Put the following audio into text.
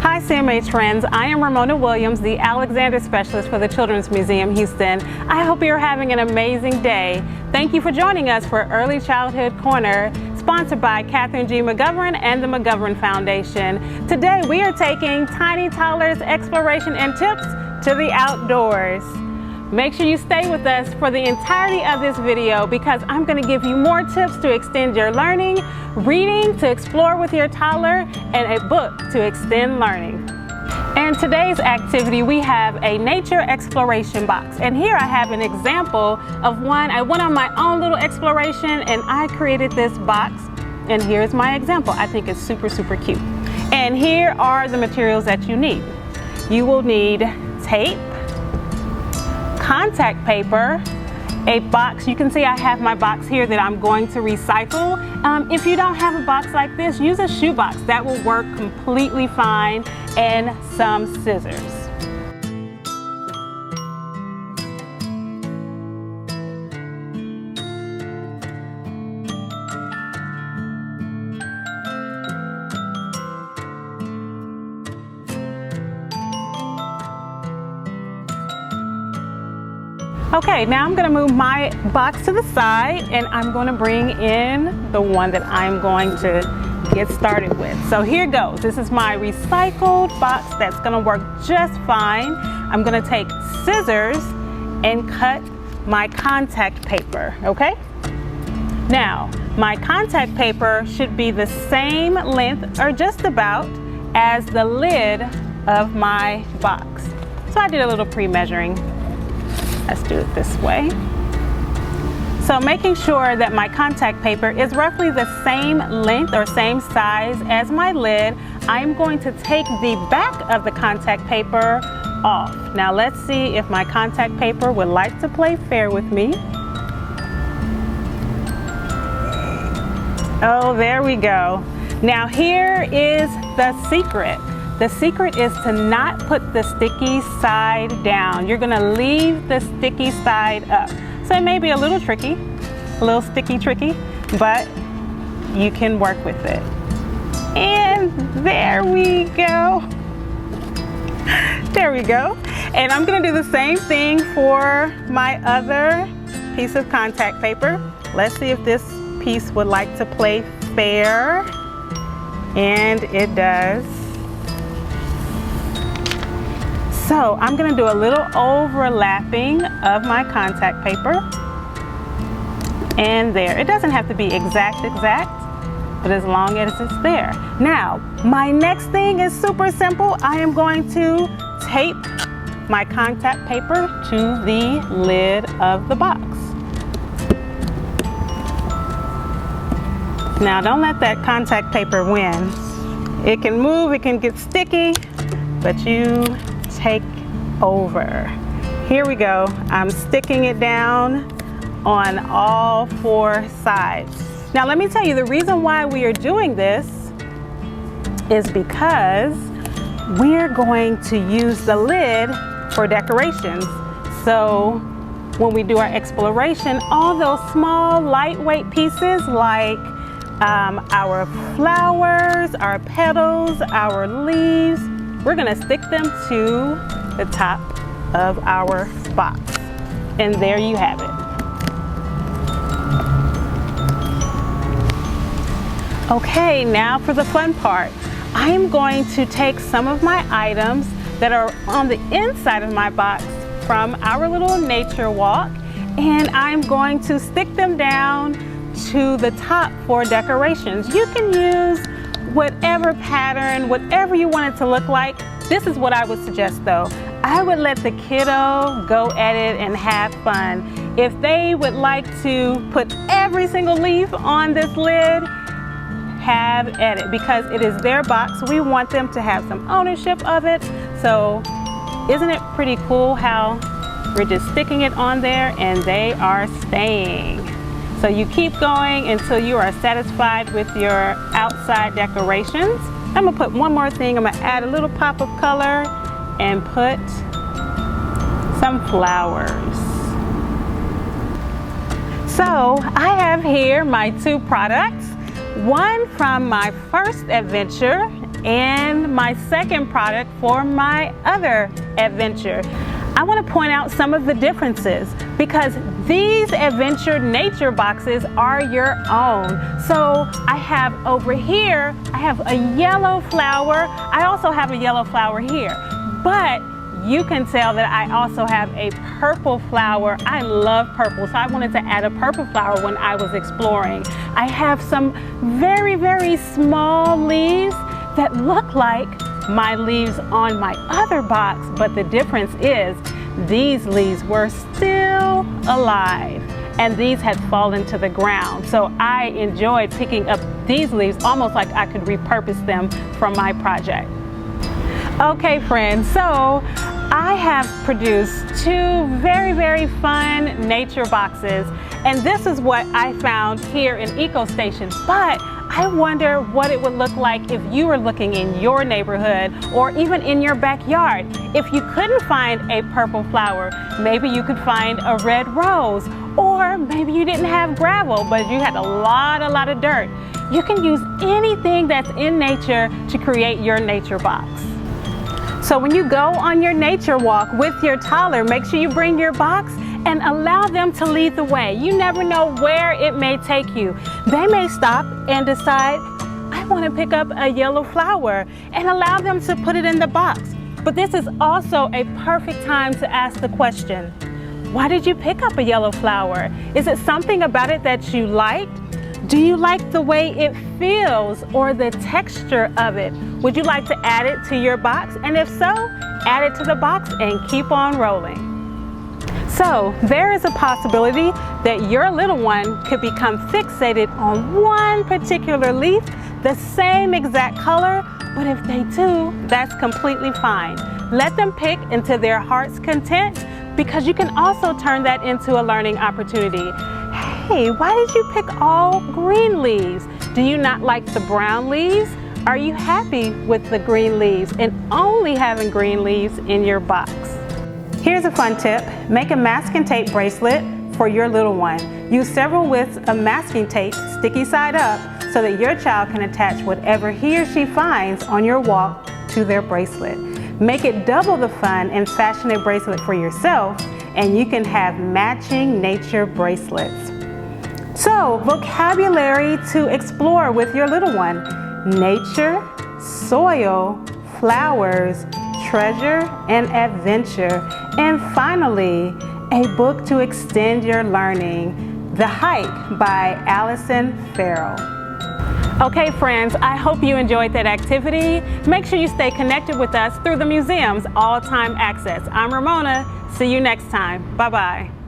Hi CMH friends, I am Ramona Williams, the Alexander Specialist for the Children's Museum Houston. I hope you're having an amazing day. Thank you for joining us for Early Childhood Corner, sponsored by Catherine G. McGovern and the McGovern Foundation. Today we are taking tiny toddlers exploration and tips to the outdoors. Make sure you stay with us for the entirety of this video because I'm going to give you more tips to extend your learning, reading to explore with your toddler, and a book to extend learning. In today's activity, we have a nature exploration box. And here I have an example of one. I went on my own little exploration and I created this box. And here's my example. I think it's super, super cute. And here are the materials that you need. You will need tape, contact paper, a box. You can see I have my box here that I'm going to recycle. If you don't have a box like this, use a shoe box. That will work completely fine, and some scissors. Okay, now I'm going to move my box to the side and I'm going to bring in the one that I'm going to get started with. So here goes. This is my recycled box that's going to work just fine. I'm going to take scissors and cut my contact paper, okay? Now, my contact paper should be the same length or just about as the lid of my box. So I did a little pre-measuring. Let's do it this way. So making sure that my contact paper is roughly the same length or same size as my lid, I'm going to take the back of the contact paper off. Now let's see if my contact paper would like to play fair with me. Oh, there we go. Now here is the secret. The secret is to not put the sticky side down. You're gonna leave the sticky side up. So it may be a little tricky, a little sticky tricky, but you can work with it. And there we go. There we go. And I'm gonna do the same thing for my other piece of contact paper. Let's see if this piece would like to play fair. And it does. So I'm going to do a little overlapping of my contact paper. And there. It doesn't have to be exact, but as long as it's there. Now, my next thing is super simple. I am going to tape my contact paper to the lid of the box. Now, don't let that contact paper win. It can move, it can get sticky, but you take over. Here we go. I'm sticking it down on all four sides. Now let me tell you, the reason why we are doing this is because we're going to use the lid for decorations. So when we do our exploration, all those small lightweight pieces like our flowers, our petals, our leaves, we're gonna stick them to the top of our box. And there you have it. Okay, now for the fun part. I am going to take some of my items that are on the inside of my box from our little nature walk, and I'm going to stick them down to the top for decorations. You can use whatever pattern, whatever you want it to look like. This is what I would suggest though. I would let the kiddo go at it and have fun. If they would like to put every single leaf on this lid, have at it, because it is their box. We want them to have some ownership of it. So isn't it pretty cool how we're just sticking it on there and they are staying? So you keep going until you are satisfied with your outside decorations. I'm gonna put one more thing. I'm gonna add a little pop of color and put some flowers. So I have here my two products. One from my first adventure and my second product for my other adventure. I want to point out some of the differences because these adventure nature boxes are your own. So I have over here, I have a yellow flower. I also have a yellow flower here, but you can tell that I also have a purple flower. I love purple, so I wanted to add a purple flower when I was exploring. I have some very, very small leaves that look like my leaves on my other box, but the difference is these leaves were still alive and these had fallen to the ground. So I enjoyed picking up these leaves almost like I could repurpose them from my project. Okay friends, so I have produced two very, very fun nature boxes, and this is what I found here in EcoStation, but I wonder what it would look like if you were looking in your neighborhood or even in your backyard. If you couldn't find a purple flower, maybe you could find a red rose, or maybe you didn't have gravel, but you had a lot of dirt. You can use anything that's in nature to create your nature box. So when you go on your nature walk with your toddler, make sure you bring your box and allow them to lead the way. You never know where it may take you. They may stop and decide, I want to pick up a yellow flower, and allow them to put it in the box. But this is also a perfect time to ask the question, why did you pick up a yellow flower? Is it something about it that you liked? Do you like the way it feels or the texture of it? Would you like to add it to your box? And if so, add it to the box and keep on rolling. So there is a possibility that your little one could become fixated on one particular leaf, the same exact color, but if they do, that's completely fine. Let them pick into their heart's content, because you can also turn that into a learning opportunity. Hey, why did you pick all green leaves? Do you not like the brown leaves? Are you happy with the green leaves and only having green leaves in your box? Here's a fun tip. Make a masking tape bracelet for your little one. Use several widths of masking tape, sticky side up, so that your child can attach whatever he or she finds on your walk to their bracelet. Make it double the fun and fashion a bracelet for yourself, and you can have matching nature bracelets. So, vocabulary to explore with your little one. Nature, soil, flowers, treasure, and adventure. And finally, a book to extend your learning, The Hike by Allison Farrell. Okay friends, I hope you enjoyed that activity. Make sure you stay connected with us through the museum's all-time access. I'm Ramona. See you next time. Bye-bye.